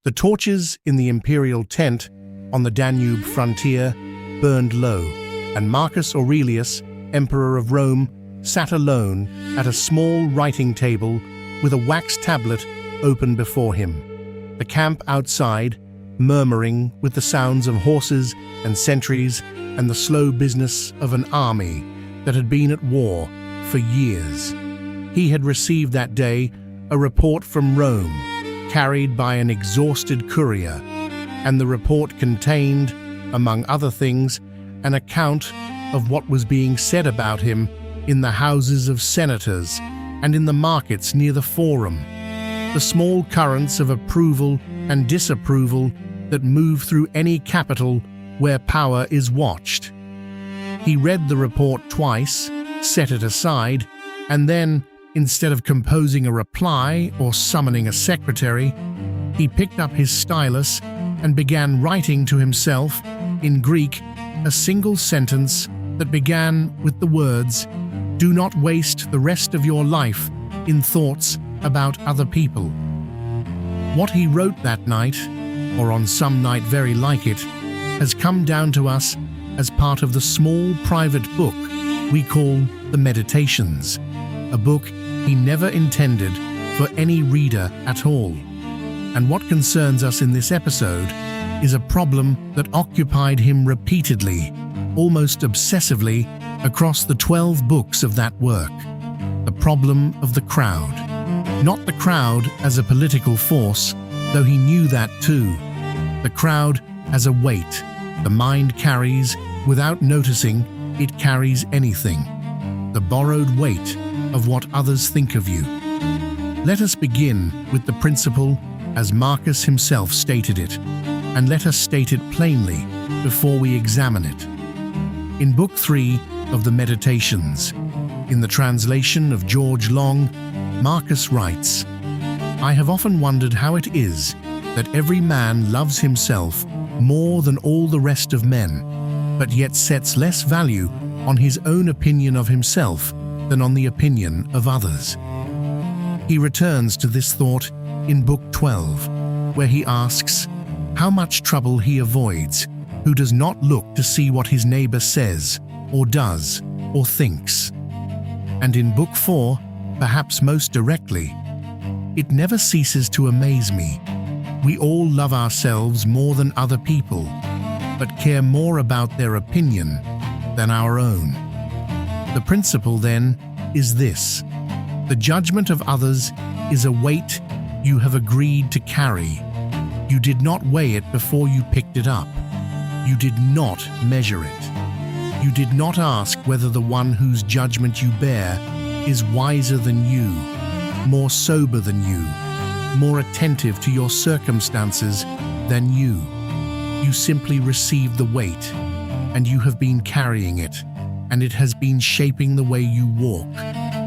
The torches in the imperial tent on the Danube frontier burned low, and Marcus Aurelius, Emperor of Rome, sat alone at a small writing table with a wax tablet open before him. The camp outside, murmuring with the sounds of horses and sentries and the slow business of an army that had been at war for years. He had received that day a report from Rome, carried by an exhausted courier, and the report contained, among other things, an account of what was being said about him in the houses of senators and in the markets near the Forum, the small currents of approval and disapproval that move through any capital where power is watched. He read the report twice, set it aside, and then, instead of composing a reply or summoning a secretary, he picked up his stylus and began writing to himself, in Greek, a single sentence that began with the words, "Do not waste the rest of your life in thoughts about other people." What he wrote that night, or on some night very like it, has come down to us as part of the small private book we call the Meditations, a book he never intended for any reader at all. And what concerns us in this episode is a problem that occupied him repeatedly, almost obsessively, across the 12 books of that work: the problem of the crowd. Not the crowd as a political force, though he knew that too. The crowd as a weight the mind carries without noticing it carries anything. The borrowed weight of what others think of you. Let us begin with the principle as Marcus himself stated it, and let us state it plainly before we examine it. In Book 3 of the Meditations, in the translation of George Long, Marcus writes, "I have often wondered how it is that every man loves himself more than all the rest of men, but yet sets less value on his own opinion of himself than on the opinion of others." He returns to this thought in Book 12, where he asks how much trouble he avoids who does not look to see what his neighbor says, or does, or thinks. And in Book 4, perhaps most directly, "It never ceases to amaze me. We all love ourselves more than other people, but care more about their opinion than our own." The principle, then, is this: the judgment of others is a weight you have agreed to carry. You did not weigh it before you picked it up. You did not measure it. You did not ask whether the one whose judgment you bear is wiser than you, more sober than you, more attentive to your circumstances than you. You simply received the weight, and you have been carrying it, and it has been shaping the way you walk,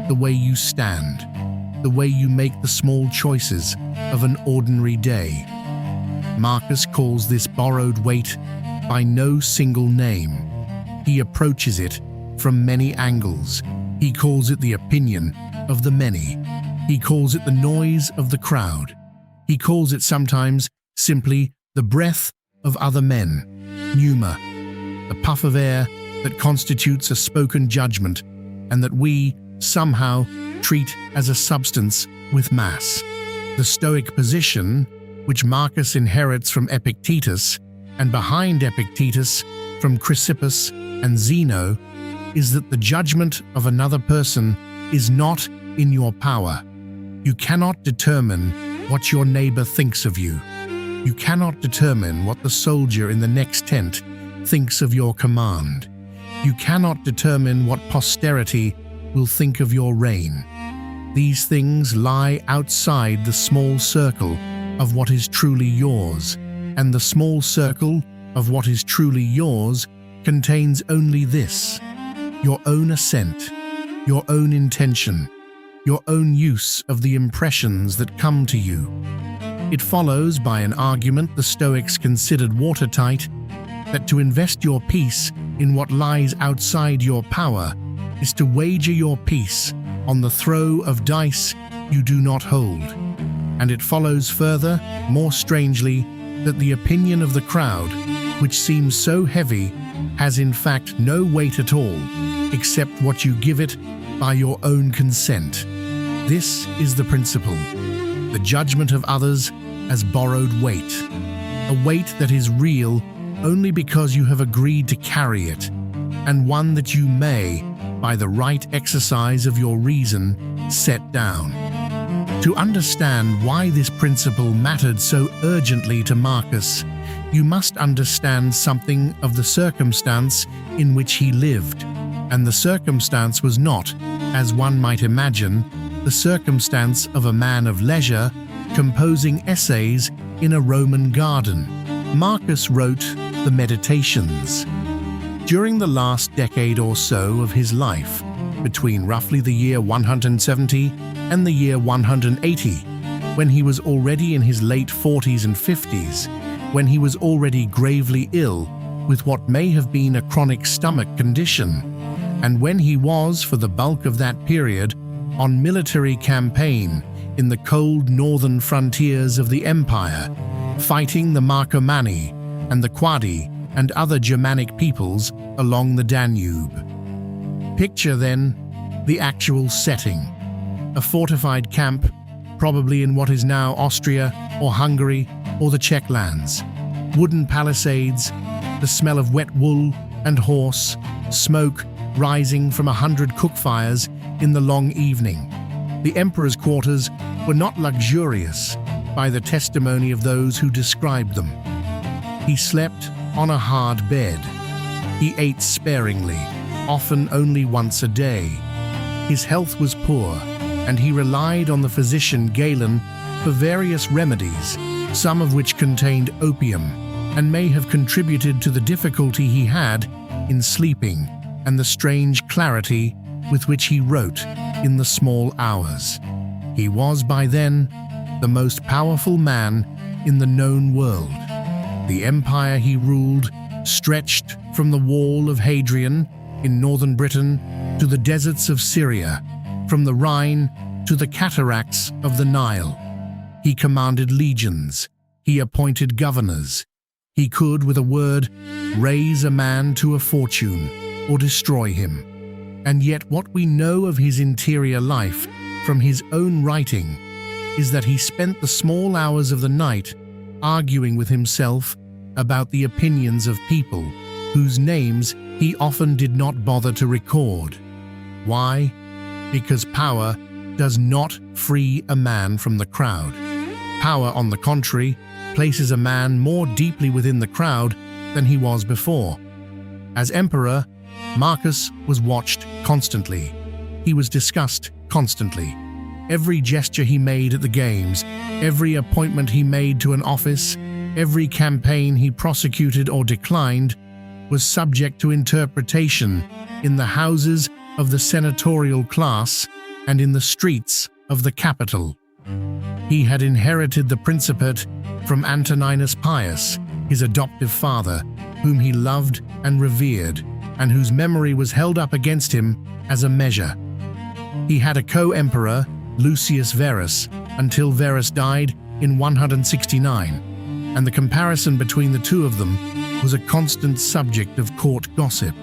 the way you stand, the way you make the small choices of an ordinary day. Marcus calls this borrowed weight by no single name. He approaches it from many angles. He calls it the opinion of the many. He calls it the noise of the crowd. He calls it sometimes simply the breath of other men, pneuma, the puff of air that constitutes a spoken judgment and that we, somehow, treat as a substance with mass. The Stoic position, which Marcus inherits from Epictetus, and behind Epictetus from Chrysippus and Zeno, is that the judgment of another person is not in your power. You cannot determine what your neighbor thinks of you. You cannot determine what the soldier in the next tent thinks of your command. You cannot determine what posterity will think of your reign. These things lie outside the small circle of what is truly yours, and the small circle of what is truly yours contains only this: your own assent, your own intention, your own use of the impressions that come to you. It follows by an argument the Stoics considered watertight, that to invest your peace in what lies outside your power is to wager your peace on the throw of dice you do not hold. and it follows further, more strangely, that the opinion of the crowd, which seems so heavy, has in fact no weight at all, except what you give it by your own consent. This is the principle. The judgment of others as borrowed weight, a weight that is real only because you have agreed to carry it, and one that you may, by the right exercise of your reason, set down. To understand why this principle mattered so urgently to Marcus, you must understand something of the circumstance in which he lived, and the circumstance was not, as one might imagine, the circumstance of a man of leisure composing essays in a Roman garden. Marcus wrote the Meditations. During the last decade or so of his life, between roughly the year 170 and the year 180, when he was already in his late 40s and 50s, when he was already gravely ill with what may have been a chronic stomach condition, and when he was, for the bulk of that period, on military campaign in the cold northern frontiers of the empire, fighting the Marcomanni and the Quadi and other Germanic peoples along the Danube. Picture, then, the actual setting. A fortified camp, probably in what is now Austria or Hungary or the Czech lands. Wooden palisades, the smell of wet wool and horse, smoke rising from 100 cook fires in the long evening. The emperor's quarters were not luxurious, by the testimony of those who described them. He slept on a hard bed. He ate sparingly, often only once a day. His health was poor, and he relied on the physician Galen for various remedies, some of which contained opium, and may have contributed to the difficulty he had in sleeping and the strange clarity with which he wrote in the small hours. He was by then the most powerful man in the known world. The empire he ruled stretched from the wall of Hadrian in northern Britain to the deserts of Syria, from the Rhine to the cataracts of the Nile. He commanded legions. He appointed governors. He could, with a word, raise a man to a fortune or destroy him. And yet what we know of his interior life from his own writing is that he spent the small hours of the night arguing with himself about the opinions of people whose names he often did not bother to record. Why? Because power does not free a man from the crowd. Power, on the contrary, places a man more deeply within the crowd than he was before. As emperor, Marcus was watched constantly. He was discussed constantly. Every gesture he made at the games, every appointment he made to an office, every campaign he prosecuted or declined, was subject to interpretation in the houses of the senatorial class and in the streets of the capital. He had inherited the principate from Antoninus Pius, his adoptive father, whom he loved and revered, and whose memory was held up against him as a measure. He had a co-emperor, Lucius Verus, until Verus died in 169, and the comparison between the two of them was a constant subject of court gossip.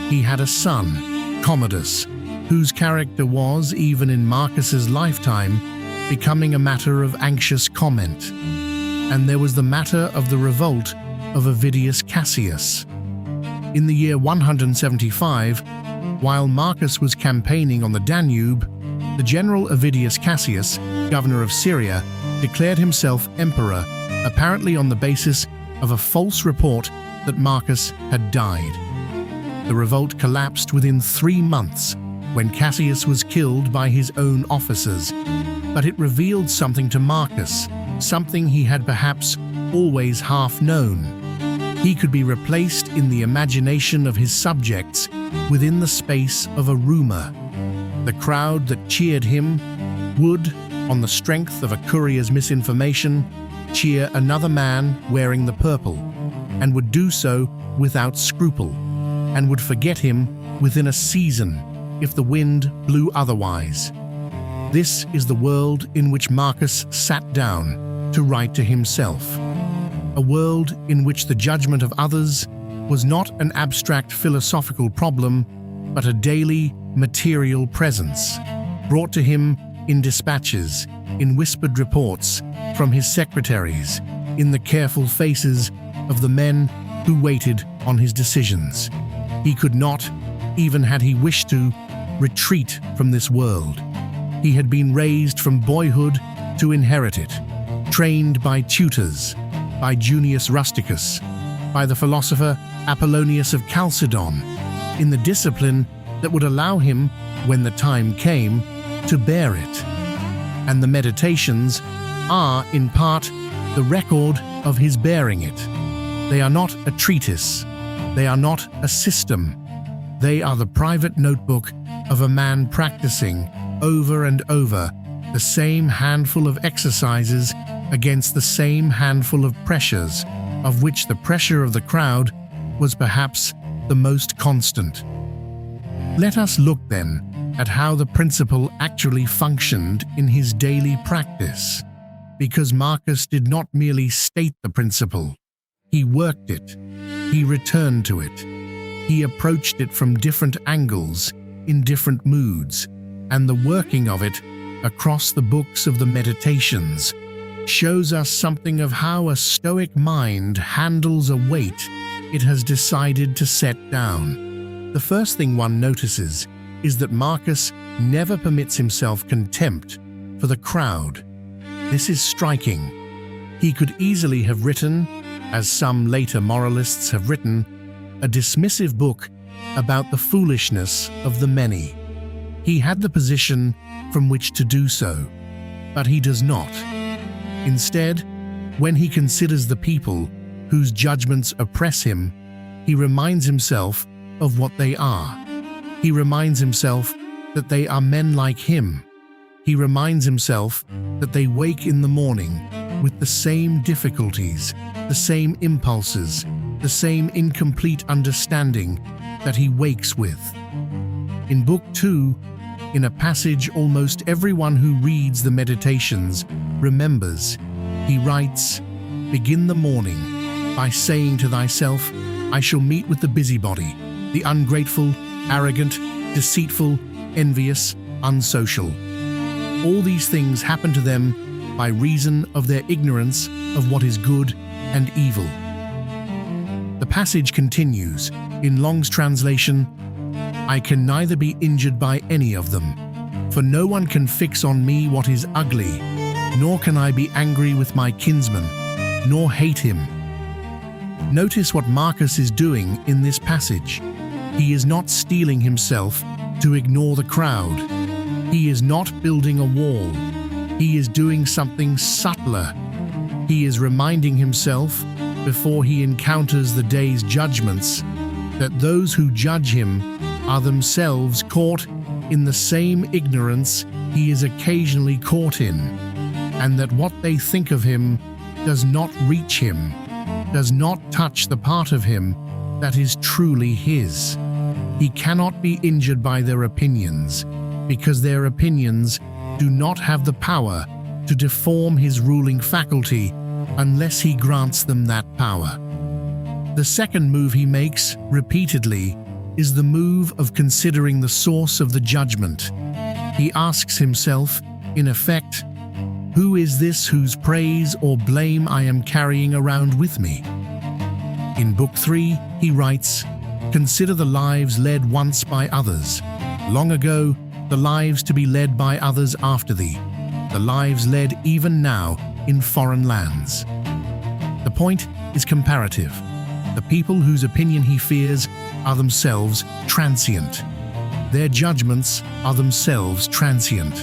He had a son, Commodus, whose character was, even in Marcus's lifetime, becoming a matter of anxious comment. And there was the matter of the revolt of Avidius Cassius. In the year 175, while Marcus was campaigning on the Danube, the general Avidius Cassius, governor of Syria, declared himself emperor, apparently on the basis of a false report that Marcus had died. The revolt collapsed within 3 months, when Cassius was killed by his own officers, but it revealed something to Marcus, something he had perhaps always half known. He could be replaced in the imagination of his subjects within the space of a rumor. The crowd that cheered him would, on the strength of a courier's misinformation, cheer another man wearing the purple, and would do so without scruple, and would forget him within a season if the wind blew otherwise. This is the world in which Marcus sat down to write to himself. A world in which the judgment of others was not an abstract philosophical problem, but a daily, material presence, brought to him in dispatches, in whispered reports from his secretaries, in the careful faces of the men who waited on his decisions. He could not, even had he wished to, retreat from this world. He had been raised from boyhood to inherit it, trained by tutors, by Junius Rusticus, by the philosopher Apollonius of Chalcedon, in the discipline that would allow him, when the time came, to bear it. And the Meditations are, in part, the record of his bearing it. They are not a treatise. They are not a system. They are the private notebook of a man practicing, over and over, the same handful of exercises against the same handful of pressures, of which the pressure of the crowd was perhaps the most constant. Let us look, then, at how the principle actually functioned in his daily practice, because Marcus did not merely state the principle. He worked it. He returned to it. He approached it from different angles, in different moods, and the working of it across the books of the Meditations shows us something of how a Stoic mind handles a weight it has decided to set down. The first thing one notices is that Marcus never permits himself contempt for the crowd. This is striking. He could easily have written, as some later moralists have written, a dismissive book about the foolishness of the many. He had the position from which to do so, but he does not. Instead, when he considers the people whose judgments oppress him, he reminds himself of what they are. He reminds himself that they are men like him. He reminds himself that they wake in the morning with the same difficulties, the same impulses, the same incomplete understanding that he wakes with. In Book 2, in a passage almost everyone who reads the Meditations remembers, he writes, "Begin the morning by saying to thyself, I shall meet with the busybody, the ungrateful, arrogant, deceitful, envious, unsocial." All these things happen to them by reason of their ignorance of what is good and evil. The passage continues, in Long's translation, "I can neither be injured by any of them, for no one can fix on me what is ugly, nor can I be angry with my kinsman, nor hate him." Notice what Marcus is doing in this passage. He is not steeling himself to ignore the crowd. He is not building a wall. He is doing something subtler. He is reminding himself, before he encounters the day's judgments, that those who judge him are themselves caught in the same ignorance he is occasionally caught in, and that what they think of him does not reach him, does not touch the part of him that is truly his. He cannot be injured by their opinions, because their opinions do not have the power to deform his ruling faculty unless he grants them that power. The second move he makes, repeatedly, is the move of considering the source of the judgment. He asks himself, in effect, who is this whose praise or blame I am carrying around with me? In Book 3, he writes, "Consider the lives led once by others, long ago, the lives to be led by others after thee, the lives led even now in foreign lands." The point is comparative. The people whose opinion he fears are themselves transient. Their judgments are themselves transient.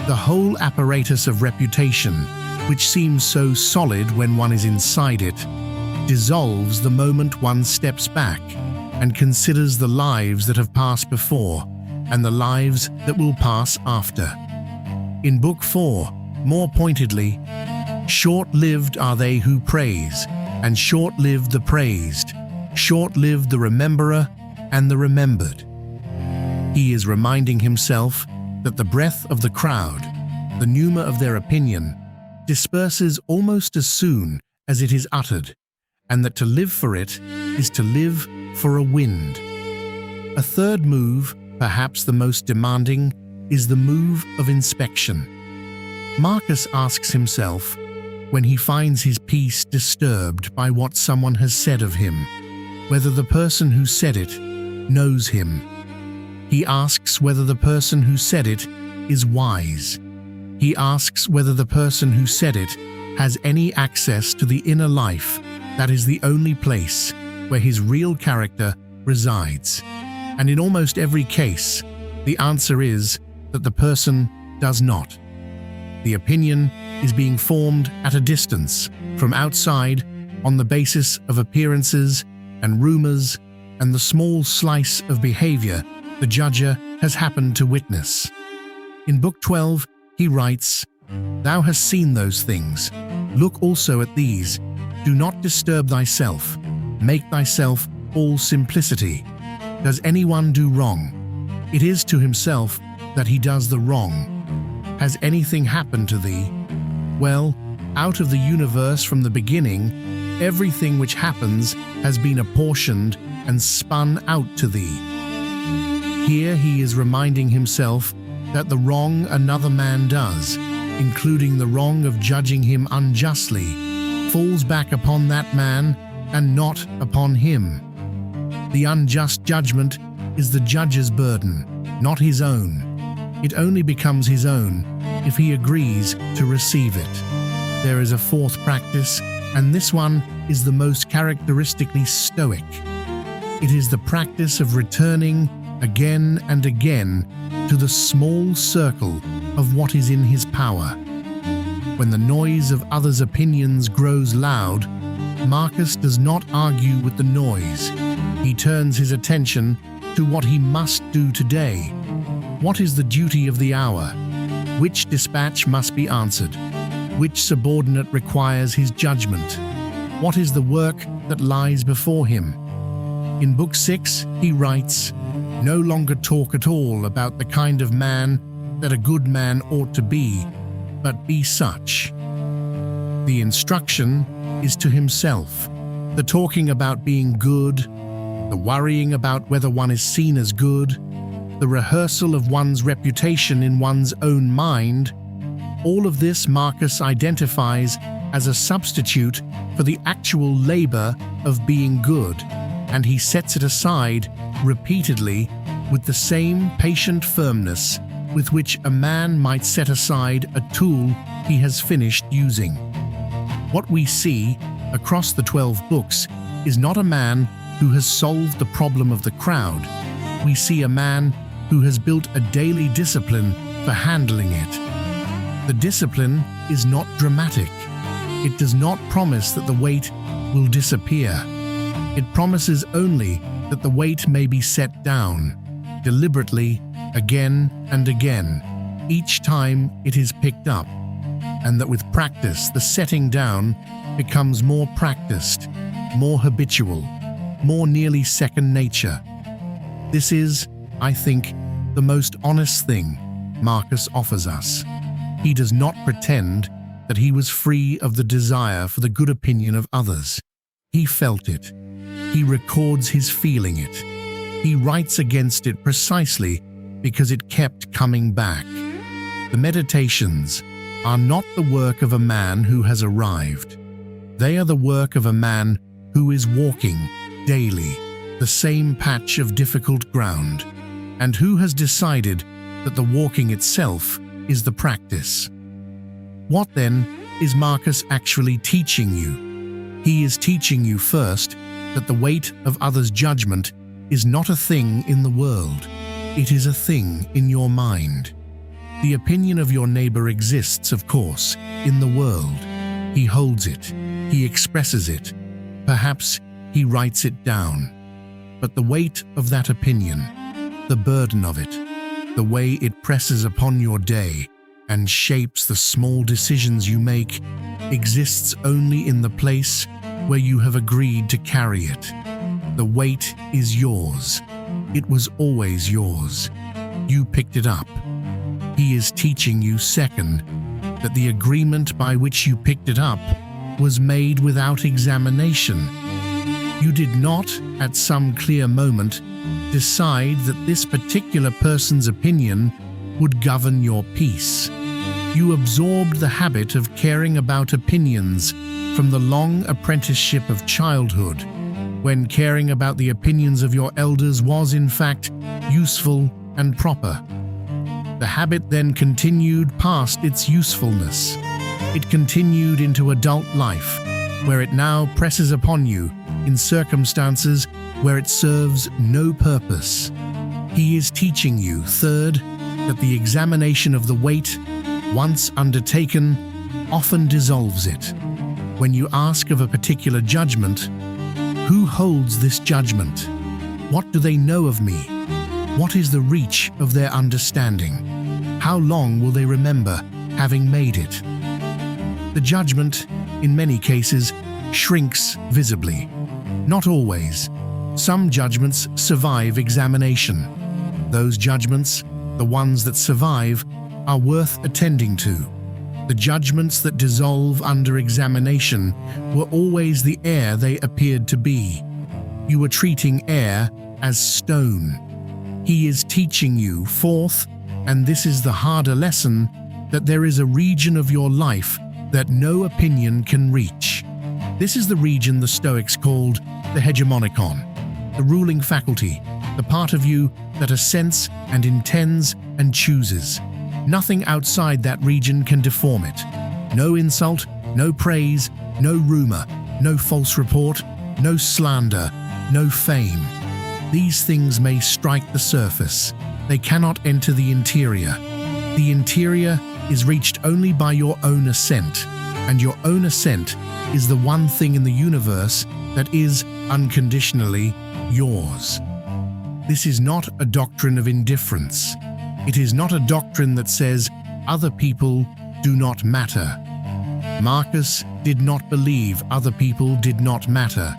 The whole apparatus of reputation, which seems so solid when one is inside it, dissolves the moment one steps back and considers the lives that have passed before and the lives that will pass after. In Book 4, more pointedly, "Short-lived are they who praise, and short-lived the praised, short-lived the rememberer and the remembered." He is reminding himself that the breath of the crowd, the pneuma of their opinion, disperses almost as soon as it is uttered, and that to live for it is to live for a wind. A third move, perhaps the most demanding, is the move of inspection. Marcus asks himself, when he finds his peace disturbed by what someone has said of him, whether the person who said it knows him. He asks whether the person who said it is wise. He asks whether the person who said it has any access to the inner life that is the only place where his real character resides. And in almost every case, the answer is that the person does not. The opinion is being formed at a distance, from outside, on the basis of appearances and rumors and the small slice of behavior the judger has happened to witness. In Book 12, he writes, "Thou hast seen those things. Look also at these. Do not disturb thyself. Make thyself all simplicity. Does anyone do wrong? It is to himself that he does the wrong. Has anything happened to thee? Well, out of the universe from the beginning, everything which happens has been apportioned and spun out to thee." Here he is reminding himself that the wrong another man does, including the wrong of judging him unjustly, falls back upon that man and not upon him. The unjust judgment is the judge's burden, not his own. It only becomes his own if he agrees to receive it. There is a fourth practice, and this one is the most characteristically Stoic. It is the practice of returning again and again to the small circle of what is in his power. When the noise of others' opinions grows loud, Marcus does not argue with the noise. He turns his attention to what he must do today. What is the duty of the hour? Which dispatch must be answered? Which subordinate requires his judgment? What is the work that lies before him? In Book 6, he writes, "No longer talk at all about the kind of man that a good man ought to be, but be such." The instruction is to himself. The talking about being good, the worrying about whether one is seen as good, the rehearsal of one's reputation in one's own mind, all of this Marcus identifies as a substitute for the actual labor of being good, and he sets it aside repeatedly with the same patient firmness with which a man might set aside a tool he has finished using. What we see across the 12 books is not a man who has solved the problem of the crowd. We see a man who has built a daily discipline for handling it. The discipline is not dramatic. It does not promise that the weight will disappear. It promises only that the weight may be set down, deliberately, again and again, each time it is picked up, and that with practice the setting down becomes more practiced, more habitual, more nearly second nature. This is, I think, the most honest thing Marcus offers us. He does not pretend that he was free of the desire for the good opinion of others. He felt it. He records his feeling it. He writes against it precisely because it kept coming back. The meditations are not the work of a man who has arrived. They are the work of a man who is walking daily the same patch of difficult ground, and who has decided that the walking itself is the practice. What then is Marcus actually teaching you? He is teaching you first that the weight of others' judgment is not a thing in the world. It is a thing in your mind. The opinion of your neighbor exists, of course, in the world. He holds it. He expresses it. Perhaps he writes it down. But the weight of that opinion, the burden of it, the way it presses upon your day and shapes the small decisions you make, exists only in the place where you have agreed to carry it. The weight is yours. It was always yours. You picked it up. He is teaching you, second, that the agreement by which you picked it up was made without examination. You did not, at some clear moment, decide that this particular person's opinion would govern your peace. You absorbed the habit of caring about opinions from the long apprenticeship of childhood, when caring about the opinions of your elders was, in fact, useful and proper. The habit then continued past its usefulness. It continued into adult life, where it now presses upon you in circumstances where it serves no purpose. He is teaching you, third, that the examination of the weight, once undertaken, often dissolves it. When you ask of a particular judgment, who holds this judgment? What do they know of me? What is the reach of their understanding? How long will they remember having made it? The judgment, in many cases, shrinks visibly. Not always. Some judgments survive examination. Those judgments, the ones that survive, are worth attending to. The judgments that dissolve under examination were always the air they appeared to be. You were treating air as stone. He is teaching you, fourth, and this is the harder lesson, that there is a region of your life that no opinion can reach. This is the region the Stoics called the hegemonikon, the ruling faculty, the part of you that assents and intends and chooses. Nothing outside that region can deform it. No insult, no praise, no rumor, no false report, no slander, no fame. These things may strike the surface. They cannot enter the interior. The interior is reached only by your own assent, and your own assent is the one thing in the universe that is unconditionally yours. This is not a doctrine of indifference. It is not a doctrine that says other people do not matter. Marcus did not believe other people did not matter.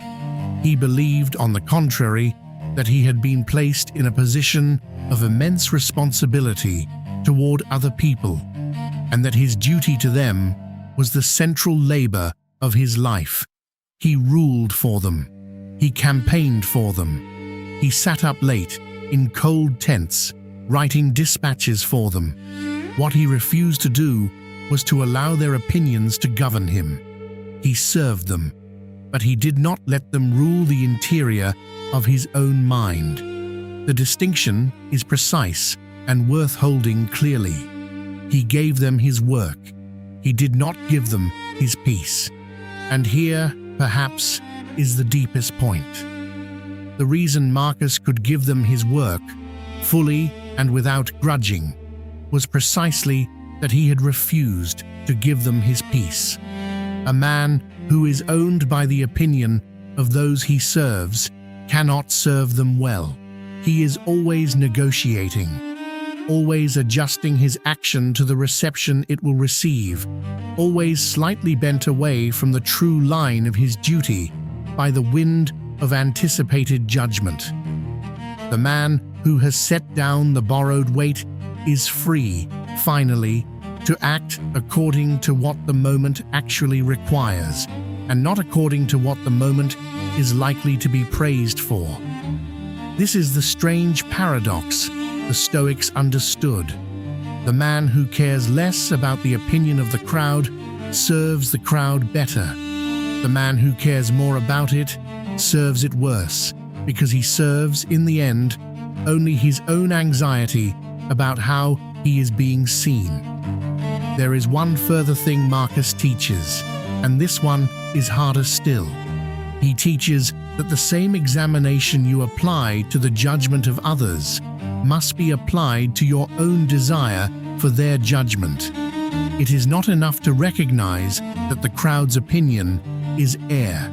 He believed, on the contrary, that he had been placed in a position of immense responsibility toward other people, and that his duty to them was the central labor of his life. He ruled for them. He campaigned for them. He sat up late in cold tents, writing dispatches for them. What he refused to do was to allow their opinions to govern him. He served them, but he did not let them rule the interior of his own mind. The distinction is precise and worth holding clearly. He gave them his work. He did not give them his peace. And here, perhaps, is the deepest point. The reason Marcus could give them his work, fully and without grudging, was precisely that he had refused to give them his peace. A man who is owned by the opinion of those he serves cannot serve them well. He is always negotiating, always adjusting his action to the reception it will receive, always slightly bent away from the true line of his duty by the wind of anticipated judgment. The man who has set down the borrowed weight is free, finally, to act according to what the moment actually requires, and not according to what the moment is likely to be praised for. This is the strange paradox the Stoics understood. The man who cares less about the opinion of the crowd serves the crowd better. The man who cares more about it serves it worse, because he serves, in the end, only his own anxiety about how he is being seen. There is one further thing Marcus teaches, and this one is harder still. He teaches that the same examination you apply to the judgment of others must be applied to your own desire for their judgment. It is not enough to recognize that the crowd's opinion is air.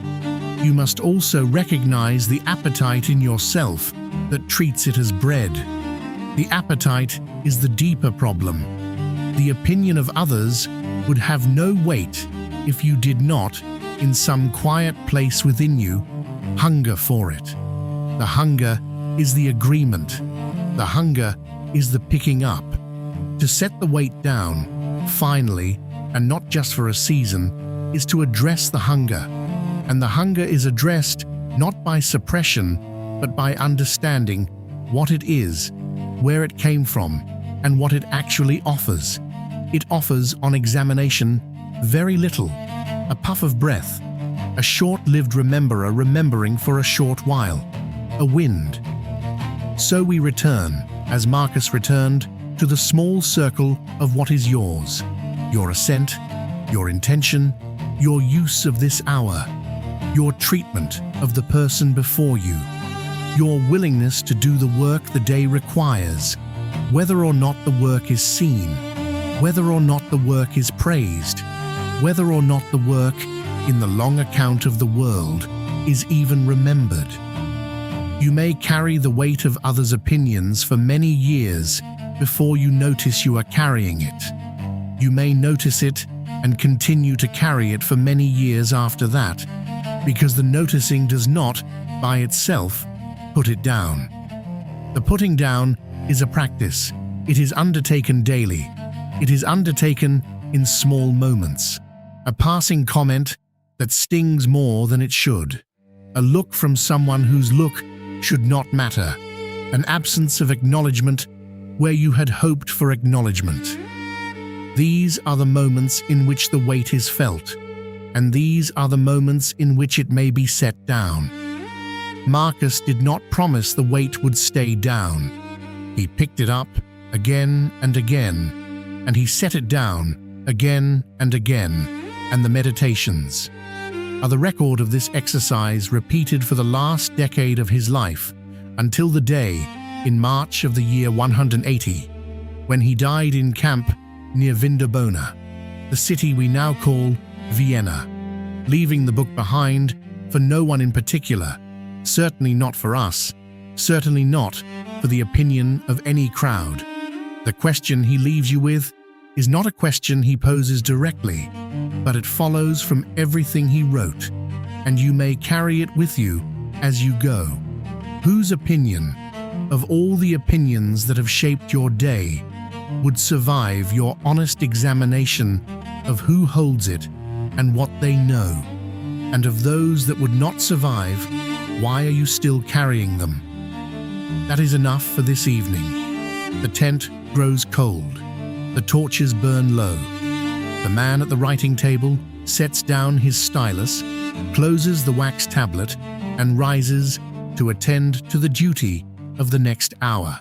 You must also recognize the appetite in yourself that treats it as bread. The appetite is the deeper problem. The opinion of others would have no weight if you did not, in some quiet place within you, hunger for it. The hunger is the agreement. The hunger is the picking up. To set the weight down, finally, and not just for a season, is to address the hunger. And the hunger is addressed not by suppression, but by understanding what it is, where it came from, and what it actually offers. It offers, on examination, very little. A puff of breath, a short-lived rememberer remembering for a short while, a wind. So we return, as Marcus returned, to the small circle of what is yours, your assent, your intention, your use of this hour, your treatment of the person before you, your willingness to do the work the day requires, whether or not the work is seen, whether or not the work is praised, whether or not the work, in the long account of the world, is even remembered. You may carry the weight of others' opinions for many years before you notice you are carrying it. You may notice it and continue to carry it for many years after that, because the noticing does not, by itself, put it down. The putting down is a practice. It is undertaken daily. It is undertaken in small moments. A passing comment that stings more than it should. A look from someone whose look should not matter. An absence of acknowledgement where you had hoped for acknowledgement. These are the moments in which the weight is felt, and these are the moments in which it may be set down. Marcus did not promise the weight would stay down. He picked it up again and again, and he set it down again and again, and the meditations are the record of this exercise repeated for the last decade of his life, until the day, in March of the year 180, when he died in camp near Vindobona, the city we now call Vienna, leaving the book behind for no one in particular, certainly not for us, certainly not for the opinion of any crowd. The question he leaves you with is not a question he poses directly, but it follows from everything he wrote, and you may carry it with you as you go. Whose opinion, of all the opinions that have shaped your day, would survive your honest examination of who holds it and what they know? And of those that would not survive, why are you still carrying them? That is enough for this evening. The tent grows cold. The torches burn low. The man at the writing table sets down his stylus, closes the wax tablet, and rises to attend to the duty of the next hour.